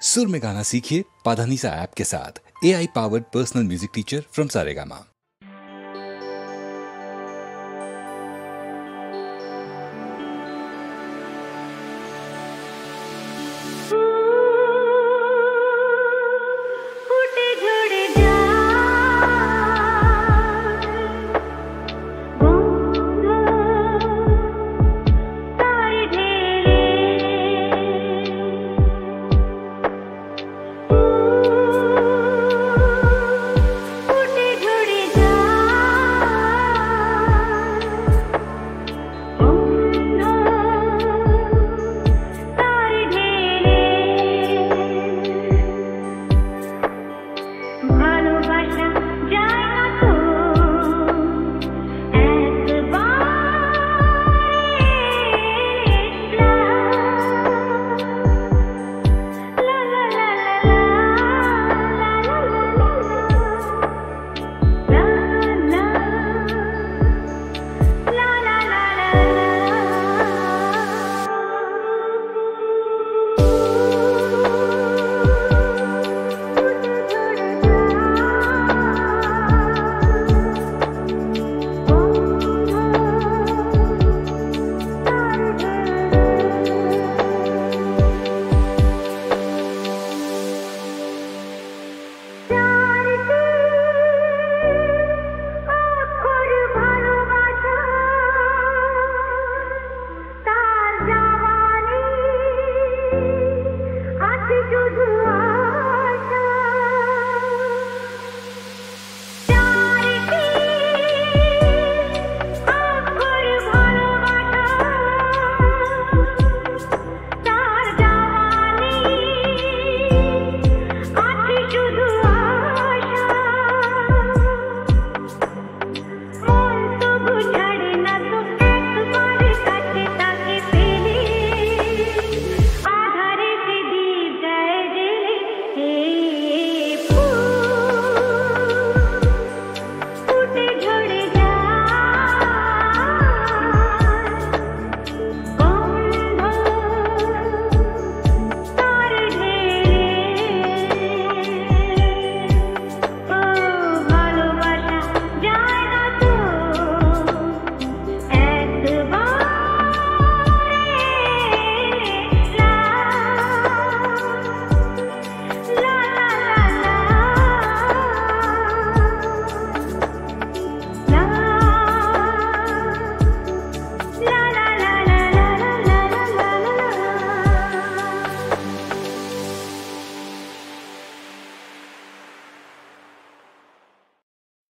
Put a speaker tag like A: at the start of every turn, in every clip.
A: सुर में गाना सीखिए पाधानीसा ऐप के साथ। AI powered personal music teacher from Saregama.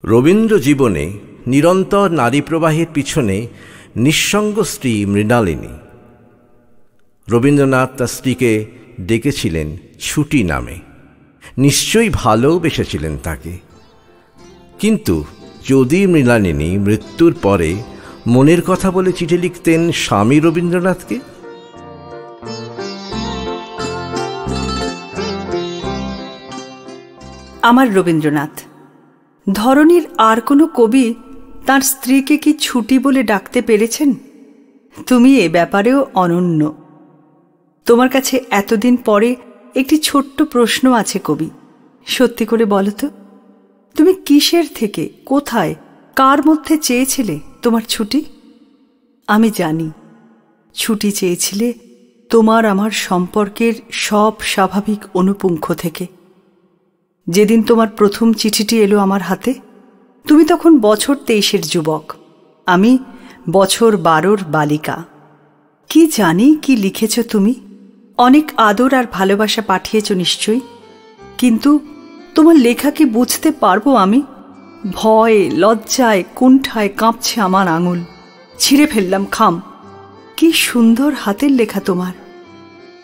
B: Rabindra জীবনে নিরন্তর নারী প্রবাহের পিছনে নিঃসঙ্গ স্ত্রী মৃণালিনী। রবীন্দ্রনাথ তার স্ত্রীকে ডেকেছিলেন ছুটি নামে, নিশ্চয়ই ভালোবেসেছিলেন তাকে। কিন্তু যদি মৃণালিনী মৃত্যুর পরে মনের কথা বলে চিঠি লিখতেন স্বামী রবীন্দ্রনাথকে?
C: আমার রবীন্দ্রনাথ, ধরনীর আর কোনো কবি তার স্ত্রীকে কি ছুটি বলে ডাকতে পেরেছেন? তুমি এ ব্যাপারেও অনন্য। তোমার কাছে এতদিন পরে একটি ছোট্ট প্রশ্ন আছে কবি, সত্যি করে বলো তো, তুমি কিসের থেকে, কোথায়, কার মধ্যে চেয়েছিলে তোমার ছুটি? আমি জানি ছুটি চেয়েছিলে তোমার আমার সম্পর্কের সব স্বাভাবিক অনুপুঙ্খ থেকে। যেদিন তোমার প্রথম চিঠিটি এলো আমার হাতে, তুমি তখন বছর 23-এর যুবক, আমি বছর 12-র বালিকা। কি জানি কি লিখেছ তুমি, অনেক আদর আর ভালোবাসা পাঠিয়েছ নিশ্চয়ই, কিন্তু তোমার লেখা কি বুঝতে পারবো আমি? ভয়ে, লজ্জায়, কুণ্ঠায় কাঁপছে আমার আঙুল। ছিঁড়ে ফেললাম খাম। কি সুন্দর হাতের লেখা তোমার।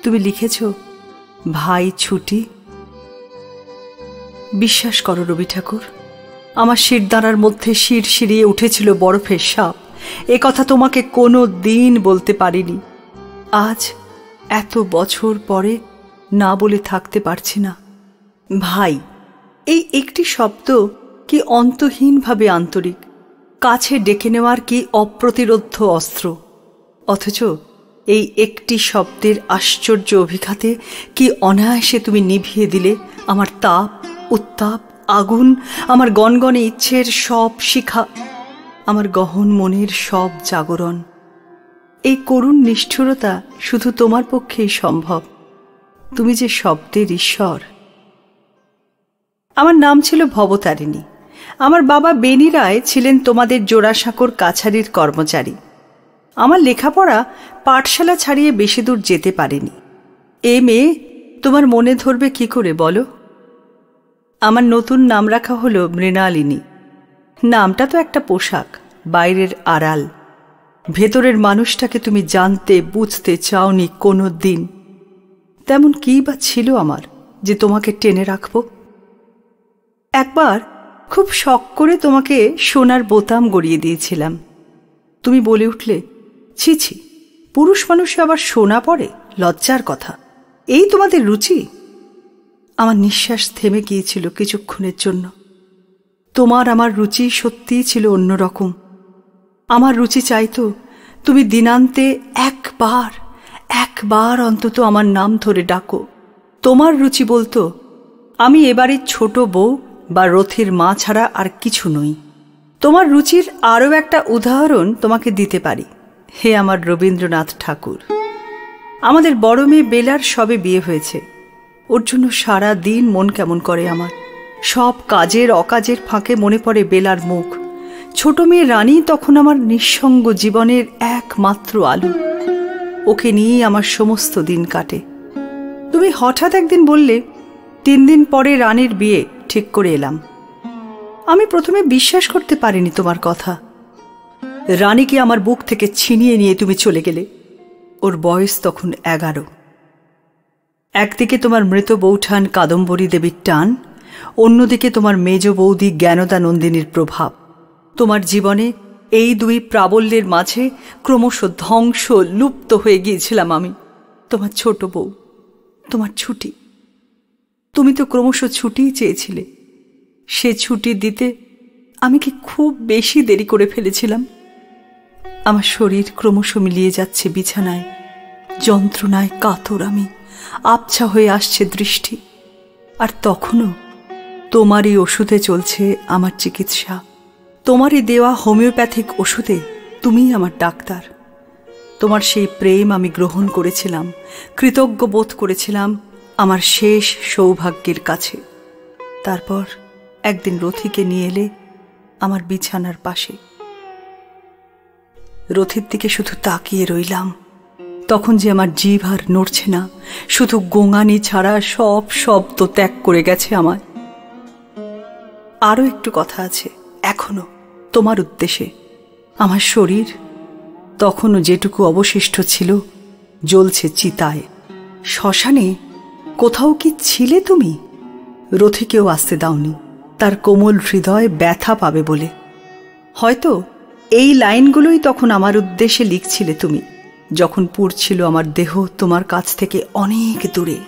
C: তুমি লিখেছ, ভাই ছুটি। বিশ্বাস করো রবি ঠাকুর, আমার শিরদাঁড়ার মধ্যে শির শিরিয়ে উঠেছিল বরফের সাপ। এ কথা তোমাকে কোনো দিন বলতে পারিনি। আজ এত বছর পরে না বলে থাকতে পারছি না। ভাই, এই একটি শব্দ কি অন্তহীনভাবে আন্তরিক, কাছে ডেকে নেওয়ার কি অপ্রতিরোধ্য অস্ত্র। অথচ এই একটি শব্দের আশ্চর্য অভিঘাতে কি অনায়াসে তুমি নিভিয়ে দিলে আমার তাপ, উত্তাপ, আগুন, আমার গনগনে ইচ্ছের সব শিখা, আমার গহন মনের সব জাগরণ। এই করুণ নিষ্ঠুরতা শুধু তোমার পক্ষেই সম্ভব। তুমি যে শব্দের ঈশ্বর। আমার নাম ছিল ভবতারিণী। আমার বাবা বেনি রায় ছিলেন তোমাদের জোড়াসাঁকোর কাছারির কর্মচারী। আমার লেখাপড়া পাঠশালা ছাড়িয়ে বেশি দূর যেতে পারেনি। এ মেয়ে তোমার মনে ধরবে কি করে বলো? আমার নতুন নাম রাখা হলো মৃণালিনী। নামটা তো একটা পোশাক, বাইরের আড়াল। ভেতরের মানুষটাকে তুমি জানতে বুঝতে চাওনি কোনো দিন। তেমন কী বা ছিল আমার যে তোমাকে টেনে রাখব? একবার খুব শখ করে তোমাকে সোনার বোতাম গড়িয়ে দিয়েছিলাম। তুমি বলে উঠলে, ছি ছি, পুরুষ মানুষে আবার সোনা পরে, লজ্জার কথা। এই তোমাদের রুচি? আমার নিঃশ্বাস থেমে গিয়েছিল কিছুক্ষণের জন্য। তোমার আমার রুচি সত্যিই ছিল অন্যরকম। আমার রুচি চাইতো তুমি দিনান্তে একবার অন্তত আমার নাম ধরে ডাকো। তোমার রুচি বলতো আমি এবারে ছোট বউ বা রথের মা ছাড়া আর কিছু নই। তোমার রুচির আরও একটা উদাহরণ তোমাকে দিতে পারি। হে আমার রবীন্দ্রনাথ ঠাকুর! আমাদের বড় মেয়ে বেলার সবে বিয়ে হয়েছে। ওর জন্য সারা দিন মন কেমন করে আমার। সব কাজের অকাজের ফাঁকে মনে পড়ে বেলার মুখ। ছোট মেয়ে রানী তখন আমার নিঃসঙ্গ জীবনের একমাত্র আলো। ওকে নিয়েই আমার সমস্ত দিন কাটে। তুমি হঠাৎ একদিন বললে 3 দিন পরে রানীর বিয়ে ঠিক করে এলাম। আমি প্রথমে বিশ্বাস করতে পারিনি তোমার কথা। রানীকে আমার বুক থেকে ছিনিয়ে নিয়ে তুমি চলে গেলে। ওর বয়স তখন 11। একদিকে তোমার মৃত বৌঠান কাদম্বরী দেবীর টান, অন্যদিকে তোমার মেজ বৌদি জ্ঞানদা নন্দিনীর প্রভাব। তোমার জীবনে এই দুই প্রাবল্যের মাঝে ক্রমশ ধ্বংস লুপ্ত হয়ে গিয়েছিলাম আমি। তোমার ছোট বউ, তোমার ছুটি। তুমি তো ক্রমশ ছুটিই চেয়েছিলে। সে ছুটি দিতে আমি কি খুব বেশি দেরি করে ফেলেছিলাম? আমার শরীর ক্রমশ মিলিয়ে যাচ্ছে বিছানায়। যন্ত্রণায় কাতর আমি, আবছা হয়ে আসছে দৃষ্টি। আর তখনও তোমারই ওষুধে চলছে আমার চিকিৎসা। তোমারই দেওয়া হোমিওপ্যাথিক ওষুধে তুমিই আমার ডাক্তার। তোমার সেই প্রেম আমি গ্রহণ করেছিলাম, কৃতজ্ঞ বোধ করেছিলাম আমার শেষ সৌভাগ্যের কাছে। তারপর একদিন রথিকে নিয়ে এলে আমার বিছানার পাশে। রথির দিকে শুধু তাকিয়ে রইলাম। তখন যে আমার জিভ আর নড়ছে না, শুধু গোঙানি ছাড়া সব শব্দ ত্যাগ করে গেছে আমায়। আরও একটু কথা আছে এখনো তোমার উদ্দেশ্যে। আমার শরীর তখনও যেটুকু অবশিষ্ট ছিল জ্বলছে চিতায়। শ্মশানে কোথাও কি ছিলে তুমি? রথিকেও আসতে দাওনি, তার কোমল হৃদয় ব্যথা পাবে বলে। হয়তো এই লাইনগুলোই তখন আমার উদ্দেশ্যে লিখছিলে তুমি, যখন পুড়ছিল আমার দেহ তোমার কাছ থেকে অনেক দূরে।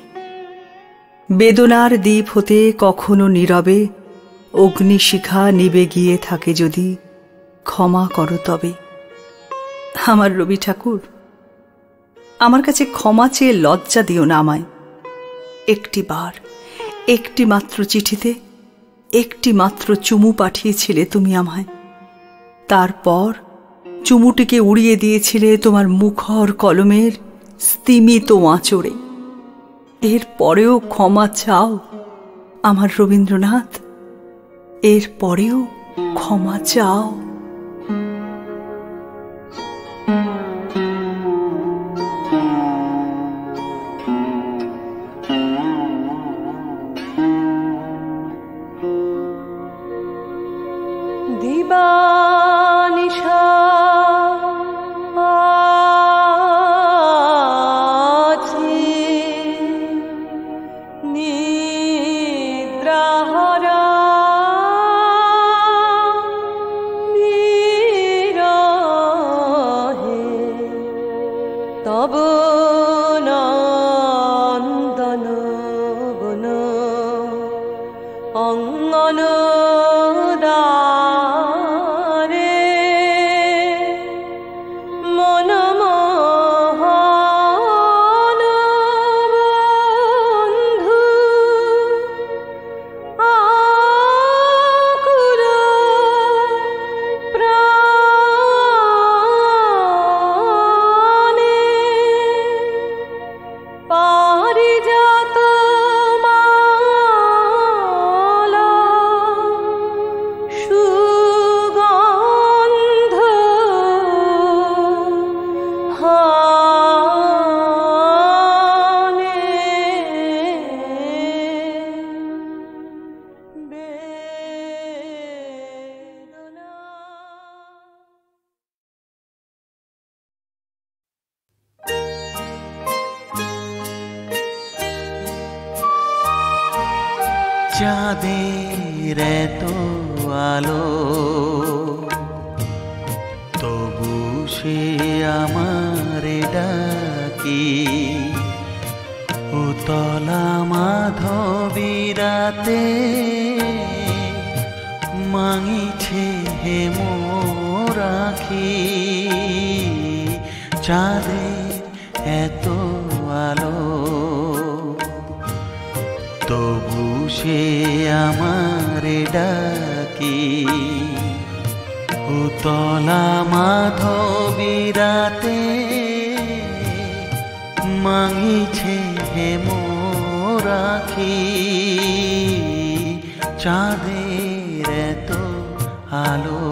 C: বেদনার দ্বীপ হতে কখনো নীরবে অগ্নিশিখা নিবে গিয়ে থাকে যদি, ক্ষমা করো তবে। আমার রবি ঠাকুর, আমার কাছে ক্ষমা চেয়ে লজ্জা দিও না আমায়। একটি মাত্র চিঠিতে একটি মাত্র চুমু পাঠিয়েছিলে তুমি আমায়। তারপর চুমুটিকে উড়িয়ে দিয়েছিলে তোমার মুখর কলমের স্তিমিত আঁচড়ে। এর পরেও ক্ষমা চাও আমার রবীন্দ্রনাথ, এর পরেও ক্ষমা চাও।
D: মনমোহন চাঁদের এত আলো তবু সে আমারে ডাকি, উতলা মাধবী রাতে মাঙিছে হে মোর আখি। চাঁদের এত আলো তবু সে আমারে ডাকি, উতলা মাধবী রাতে মাঙিছে হে মোর আখি। চাঁদের এত আলো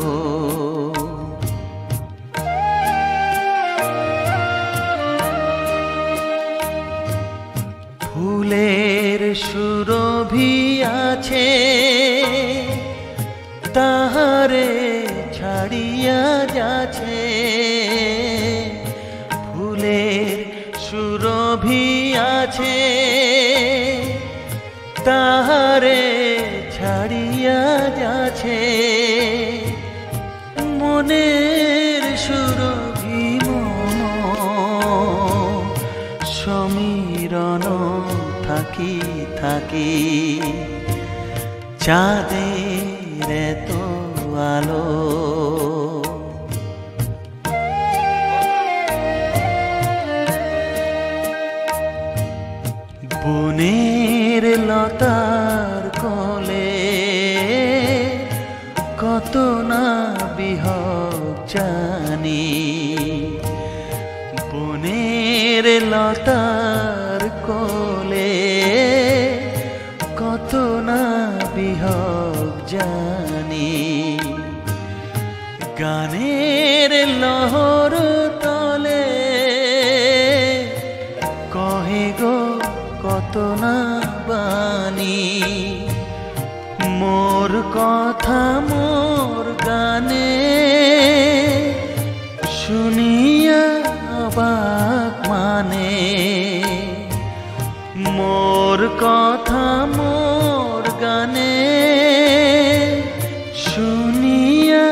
D: ফুলের সুরভি আছে তাহারে ছাড়িয়া যাচ্ছে, ফুলের সুরভি আছে তাহারে ছাড়িয়া যাচ্ছে, মনের সুরভি মন সমীরণ থাকি থাকি। চাঁদের এত আলো বনের লতার কোলে কত না বিহগ জানি, বনের লতার কোলে কত না বিহগ জানি। গানের লহর তলে কহে গো কত না বাণী, মোর কথা মোর গানে শুনিয়া অবাক মানে, মোর কথা মোর গানে শুনিয়া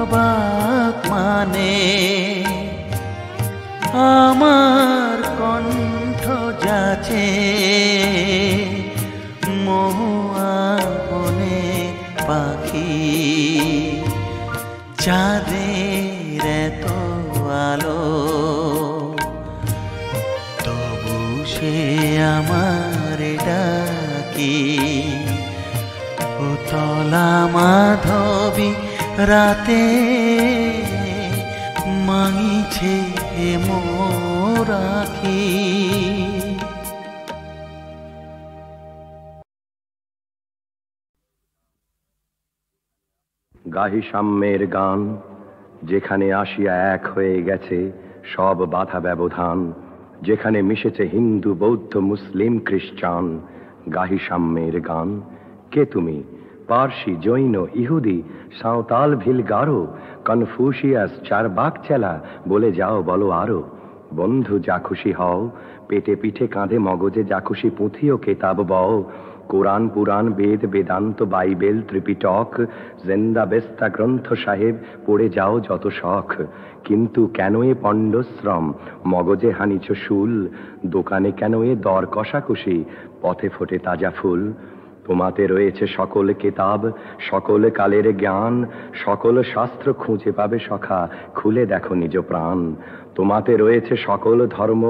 D: অবাক মানে। আমার কণ্ঠ যাচ্ছে মহুয়া বনে পাখি। চাঁদের এত আলো তবু সে আমার ডাকি, উতলা মাধবী রাতে মাঙিছে মোর আখি।
E: গাহি সাম্যের গান, যেখানে আসিয়া এক হয়ে গেছে সব বাধা ব্যবধান, যেখানে মিশেছে হিন্দু বৌদ্ধ মুসলিম খ্রিস্টান। গাহি সাম্যের গান। কে তুমি? পার্সি, জৈন, ইহুদি, সাঁওতাল, ভিল, গারো, কনফুসিয়াস, চারবাক চেলা, বলে যাও বলো আরো। বন্ধু যা খুশি হও, পেটে পিঠে কাঁধে মগজে যা খুশি পুঁথি ও কেতাব বও। কোরআন, পুরাণ, বেদ, বেদান্ত, বাইবেল, ত্রিপিটক, জেন্দা বেস্তা গ্রন্থ সাহেব পড়ে যাও যত শখ। কিন্তু কেন এ পণ্ডশ্রম, মগজে হানিছ শুল, দোকানে কেন এ দর কষাকষি, পথে ফোটে তাজা ফুল। তোমাতে রয়েছে সকল কেতাব, সকল কালের জ্ঞান, সকল শাস্ত্র খুঁজে পাবে সখা, খুলে দেখো নিজ প্রাণ। তোমাতে রয়েছে সকল ধর্ম,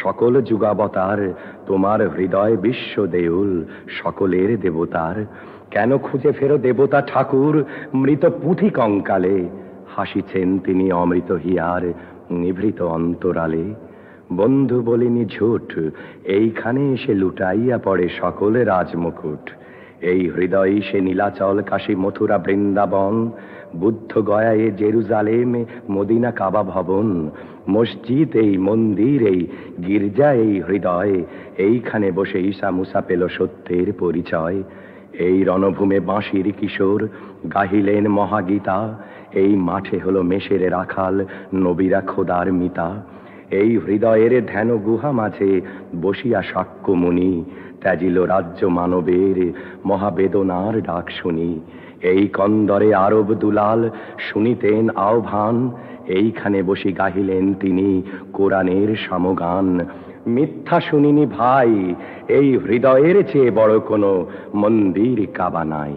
E: সকল যুগাবতার, তোমার হৃদয় বিশ্ব দেউল, সকলের দেবতার। কেন খুঁজে ফেরো দেবতা ঠাকুর মৃত পুঁথি কঙ্কালে, হাসিছেন তিনি অমৃত হিয়ার নিভৃত অন্তরালে। বন্ধু বলিনি ঝুট, এইখানে এসে লুটাইয়া পড়ে সকল রাজমুকুট। এই হৃদয় সে নীলাচল, কাশী, মথুরা, বৃন্দাবন, বুদ্ধ গয়ায়, জেরুজালেম, মদিনা, কাবা ভবন, মসজিদ এই, মন্দির এই, গির্জা এই হৃদয়। এইখানে বসে ঈসা মুসা পেল সত্যের পরিচয়। এই রণভূমে বাঁশির কিশোর গাহিলেন মহাগীতা, এই মাঠে হলো মেষের রাখাল, নবীরা খোদার মিতা। এই হৃদয়ের ধ্যান গুহা মাঝে বসিয়া শাক্যমুনি ত্যাজিল রাজ্য মানবের মহাবেদনার ডাক শুনি। এই কন্দরে আরব দুলাল শুনিতেন আহ্বান, এইখানে বসি গাহিলেন তিনি কোরআনের সমগান। মিথ্যা শুনিনি ভাই, এই হৃদয়ের চেয়ে বড় কোনো মন্দির কাবা নাই।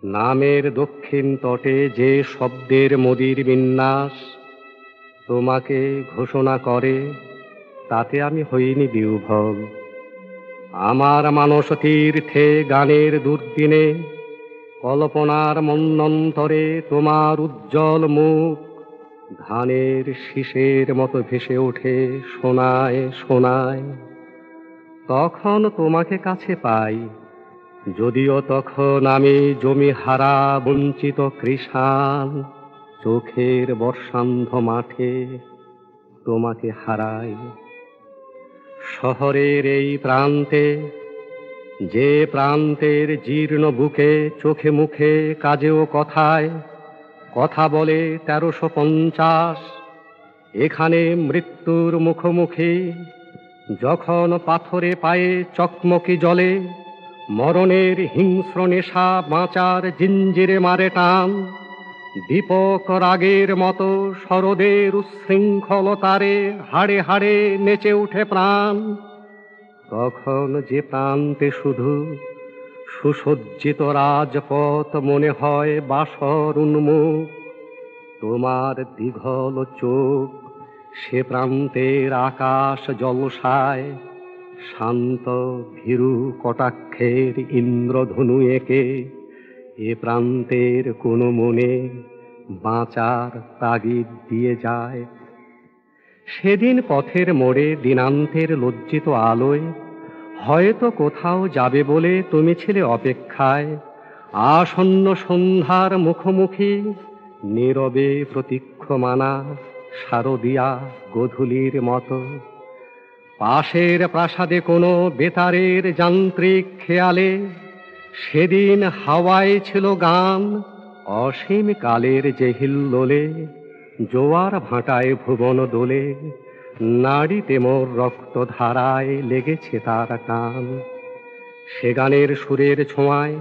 F: নামের দক্ষিণ তটে যে শব্দের মদির বিন্যাস তোমাকে ঘোষণা করে তাতে আমি হইনি বিহ্বল। আমার মানস তীর্থে গানের দুর্দিনে কল্পনার মন্বন্তরে তোমার উজ্জ্বল মুখ ধানের শীষের মতো ভেসে ওঠে সোনায় সোনায়। তখন তোমাকে কাছে পাই, যদিও তখন আমি জমি হারা বঞ্চিত কৃষাণ, চোখের বর্ষান্ধ মাঠে তোমাকে হারাই। শহরের এই প্রান্তে, যে প্রান্তের জীর্ণ বুকে চোখে মুখে কাজে ও কথায় কথা বলে 1350, এখানে মৃত্যুর মুখোমুখি যখন পাথরে পায়ে চকমকি জলে মরণের হিংস্র নেশা বাঁচার জিঞ্জিরে মারে টান, দীপক রাগের মতো শরদের উচ্ছৃঙ্খলতারে হাড়ে হাড়ে নেচে উঠে প্রাণ। তখন যে প্রান্তে শুধু সুসজ্জিত রাজপথ মনে হয় বাসর উন্মুখ, তোমার দীঘল চোখ সে প্রান্তের আকাশ জলসায় শান্ত ভীরু কটাক্ষের ইন্দ্রধনু এঁকে এ প্রান্তের কোনো মনে বাঁচার তাগিদ দিয়ে যায়। সেদিন পথের মোড়ে দিনান্তের লজ্জিত আলোয় হয়তো কোথাও যাবে বলে তুমি ছিলে অপেক্ষায়, আসন্ন সন্ধ্যার মুখোমুখি নীরবে প্রতীক্ষমানা শারদিয়া গোধূলির মতো। পাশের প্রাসাদে কোনো বেতারের যান্ত্রিক খেয়ালে সেদিন হাওয়ায় ছিল গান, অসীম কালের যে হিল্লোলে জোয়ার ভাটায় ভুবন দোলে, নাড়িতে মোর রক্ত ধারায় লেগেছে তার টান। সে গানের সুরের ছোঁয়ায়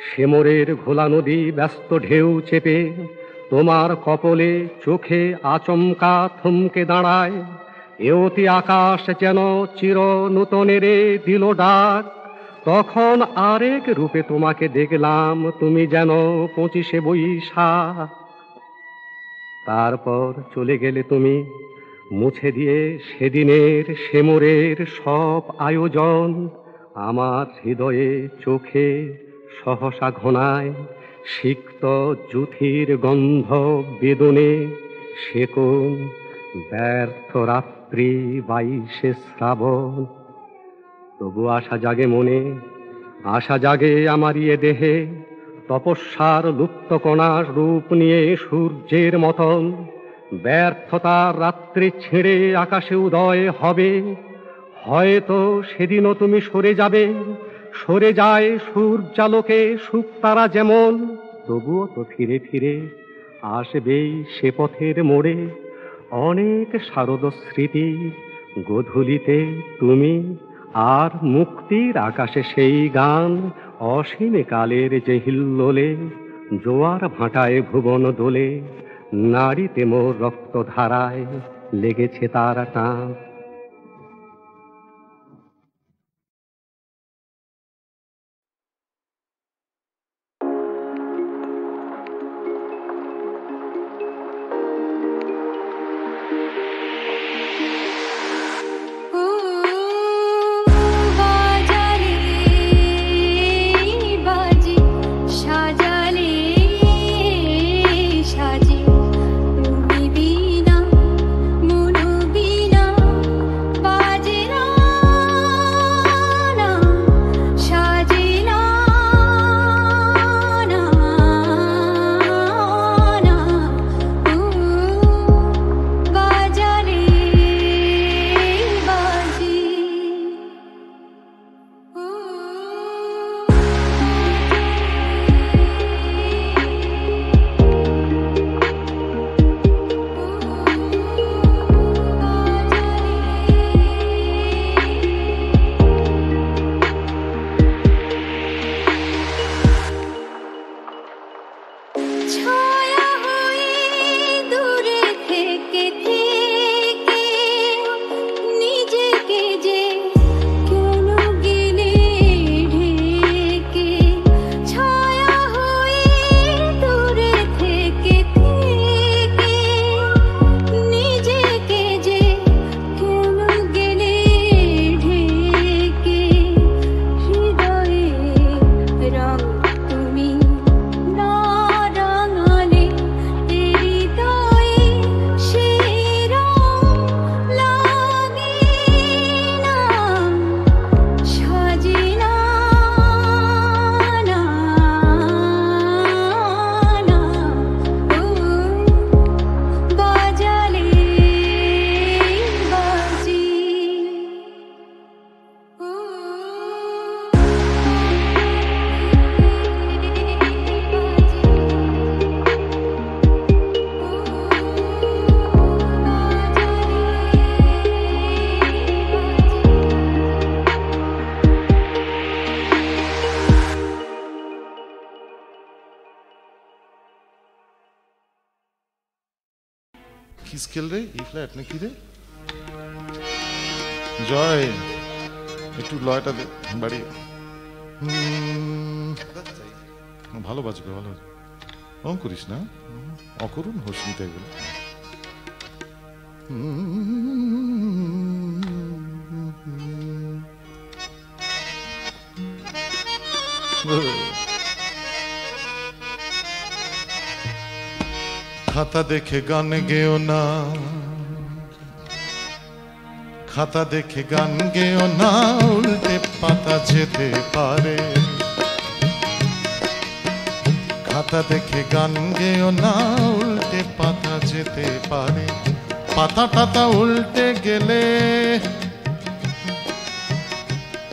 F: সেমরের ঘোলা নদী ব্যস্ত ঢেউ চেপে তোমার কপলে চোখে আচমকা থমকে দাঁড়ায়। এ অতি আকাশ যেন চির নূতনেরে দিল ডাক, তখন আরেক রূপে তোমাকে দেখলাম, তুমি যেন 25শে বৈশাখ। তারপর চলে গেলে তুমি, মুছে দিয়ে সেদিনের সেমরের সব আয়োজন। আমার হৃদয়ে চোখে সহসা ঘনায় সিক্ত জুথির গন্ধ বেদনে, সে কোন ব্যর্থ রাত্রি 22শে শ্রাবণ। তবু আশা জাগে মনে, আশা জাগে আমার এ দেহে, তপস্যার লুপ্ত কণার রূপ নিয়ে সূর্যের মতন ব্যর্থতার রাত্রি ছেড়ে আকাশে উদয় হবে। হয়তো সেদিনও তুমি সরে যাবে, সরে যায় সূর্যালোকে শুকতারা যেমন, তবুও তো ফিরে ফিরে আসবেই সে পথের মোড়ে অনেক শারদ স্মৃতি। গোধূলিতে তুমি আর মুক্তির আকাশে সেই গান, অসীম কালের যে হিল্লোলে জোয়ার ভাটায় ভুবন দোলে, নাড়িতে মোর রক্ত ধারায় লেগেছে তার টান।
G: সাজে তুমি বিনা মন বিনা কি স্কেল রে? ই ফ্ল্যাট না কি রে? জয় একটু লয়টা বাড়িয়ে। ভালো বাজবে, ভালো বাজবে। ওম করিস না, অকরুণ হোসনিতা এগুলো। খাতা দেখে গান গেও না, খাতা দেখে গান গেও না, উল্টে পাতা যেতে পারে। খাতা দেখে গান গেও না, উল্টে পাতা যেতে পারে। পাতা টাতা উল্টে গেলে,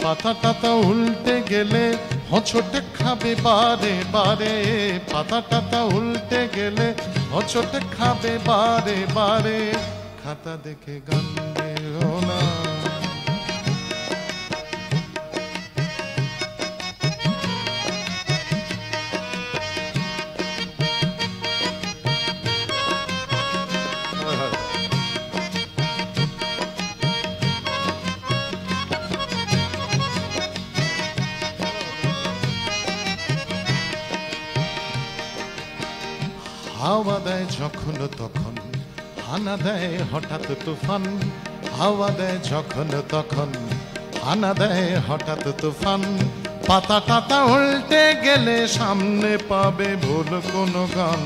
G: পাতা টাতা উল্টে গেলে হোঁচটে খাবে বারে বারে। পাতা টাতা উল্টে গেলে হোঁচটে খাবে বারে বারে। খাতা দেখে গান গেও না। হাওয়া দেয় যখন তখন, হানা দেয় হঠাৎ তুফান। হাওয়া দেয় যখন তখন, হানা দেয় হঠাৎ তুফান। পাতা টাতা উল্টে গেলে সামনে পাবে ভুল কোনো গান।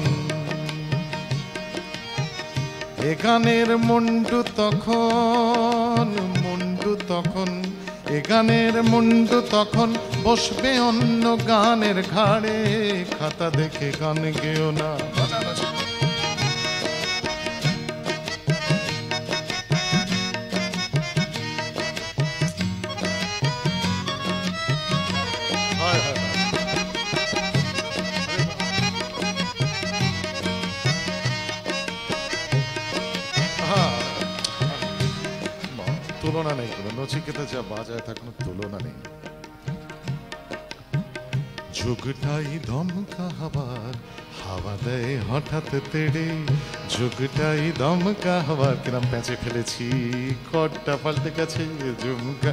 G: এ গানের মুন্ডু তখন, মুন্ডু তখন, এ গানের মুন্ডু তখন বসবে অন্য গানের ঘাড়ে। খাতা দেখে গান গেও না। তুলনা নেই কোনো, নচিকেতা যা বাজায় তা কোনো তুলনা নেই। যুগটাই দমকা হাওয়ার, হাওয়া দেয় হঠাৎ তেড়ে। যুগটাই দমকা হাওয়ার, কিরম প্যাঁচে ফেলেছি, কটটা পাল্টে গেছে ঝুমকা।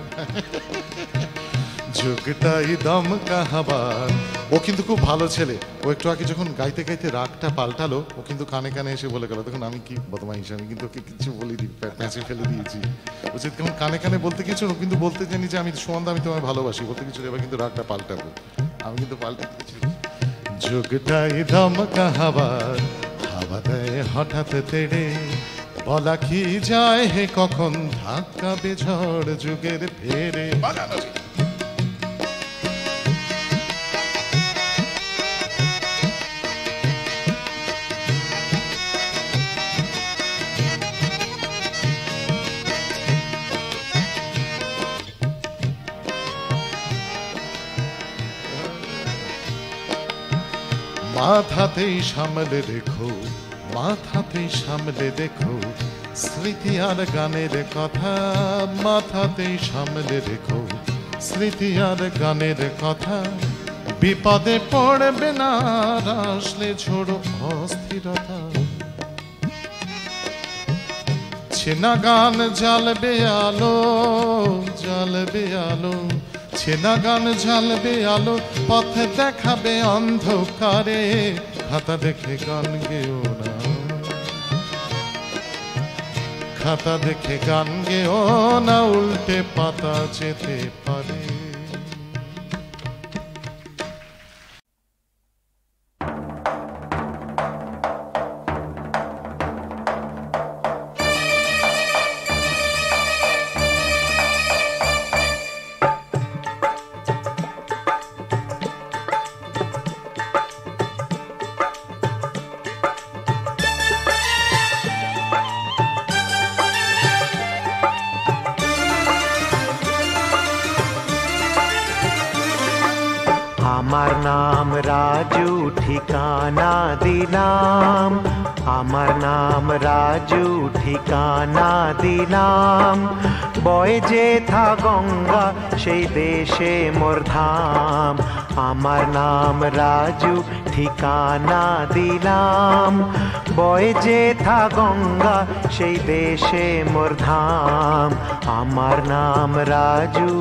G: যুগটাই দমকা হাওয়ার। ও কিন্তু খুব ভালো ছেলে। ও একটু আগে যখন গাইতে গাইতে রাগটা পাল্টালো, ও কিন্তু কানে কানে এসে বলে গেল, তখন আমি কি বদমাইশ, আমি কিন্তু ওকে কিছু বলিনি, প্যাঁচে ফেলে দিয়েছি। বলছে কেমন কানে কানে বলতে কিছু, ও কিন্তু বলতে জানি যে আমি সুমন্দা, আমি তোমায় ভালোবাসি, বলতে কিছু এবার কিন্তু রাগটা পাল্টাবো। আমি কিন্তু পাল্টে দিয়েছি। যুগটাই দমকা হাওয়ার, হাওয়া দেয় হঠাৎ তেড়ে। বলা কি যায় হে কখন ধাক্কা বেঝড় যুগের ফেরে। মাথাতেই সামলে রেখো, মাথাতেই সামলে দেখো, স্মৃতি আর গানের কথা। মাথাতেই সামলে রেখো, স্মৃতি আর গানের কথা। বিপদে পড়বে না, আসলে ঝোড়ো অস্থিরতা। চেনা গান জ্বালবে আলো, জ্বালবে আলো। চেনা গান জ্বালবে আলো, পথে দেখাবে অন্ধকারে। খাতা দেখে গান গেও না, খাতা দেখে গান গেও না, উল্টে পাতা যেতে পারে।
H: আমার নাম রাজু ঠিকানা দিলাম, আমার নাম রাজু ঠিকানা দিলাম। বয়ে যেথা গঙ্গা সেই দেশে মোর ধাম, আমার নাম রাজু ঠিকানা দিলাম। বয়ে যেথা গঙ্গা সেই দেশে মোর ধাম, আমার নাম রাজু।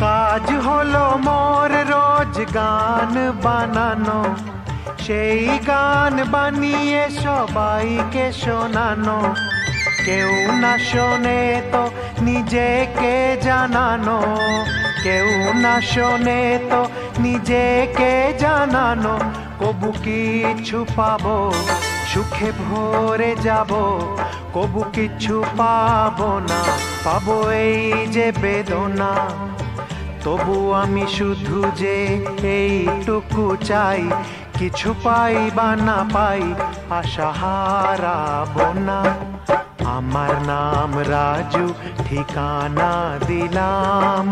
H: কাজ হলো মোর রোজ গান বানানো, সেই গান বানিয়ে সবাইকে শোনানো। কেউ না শোনে তো নিজেকে জানানো, কেউ না শোনে তো নিজেকে জানানো। কবু কিছু পাবো সুখে ভরে যাব, কবু কিছু পাবো না, পাবো এই যে বেদনা। তবু আমি শুধু যে এইটুকু চাই, কিছু পাই বা না পাই আশা হারাবো না। আমার নাম রাজু ঠিকানা দিলাম,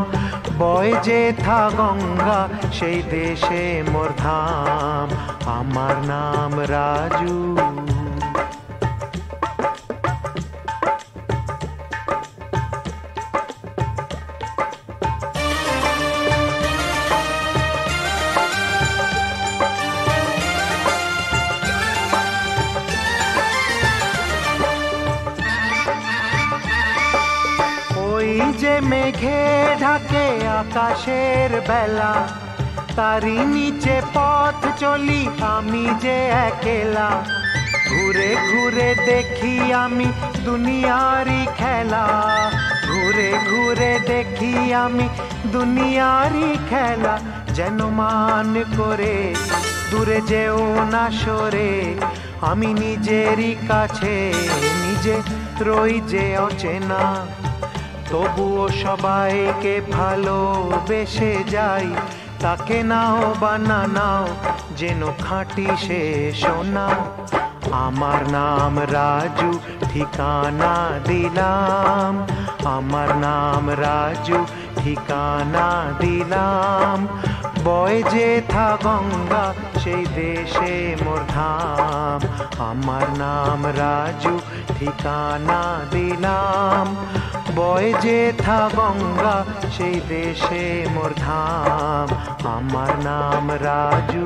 H: বয়ে যেথা গঙ্গা সেই দেশে মোর ধাম, আমার নাম রাজু। যে মেঘে ঢাকে আকাশের বেলা, তারই নিচে পথ চলি আমি যে একলা। ঘুরে ঘুরে দেখি আমি দুনিয়ারি খেলা, ঘুরে ঘুরে দেখি আমি দুনিয়ারি খেলা। যেন মান করে দূরে যেও না সরে, আমি নিজেরই কাছে নিজে রই যে অচেনা। তবুও সবাইকে ভালোবেসে যাই, তাকে নাও বা না নাও যেন খাঁটি সে সোনা। আমার নাম রাজু ঠিকানা দিলাম, আমার নাম রাজু ঠিকানা দিলাম। বয়ে যেথা গঙ্গা সেই দেশে মোর ধাম, আমার নাম রাজু ঠিকানা দিলাম। বয়ে যেথা গঙ্গা সেই দেশে মোর ধাম, আমার নাম রাজু।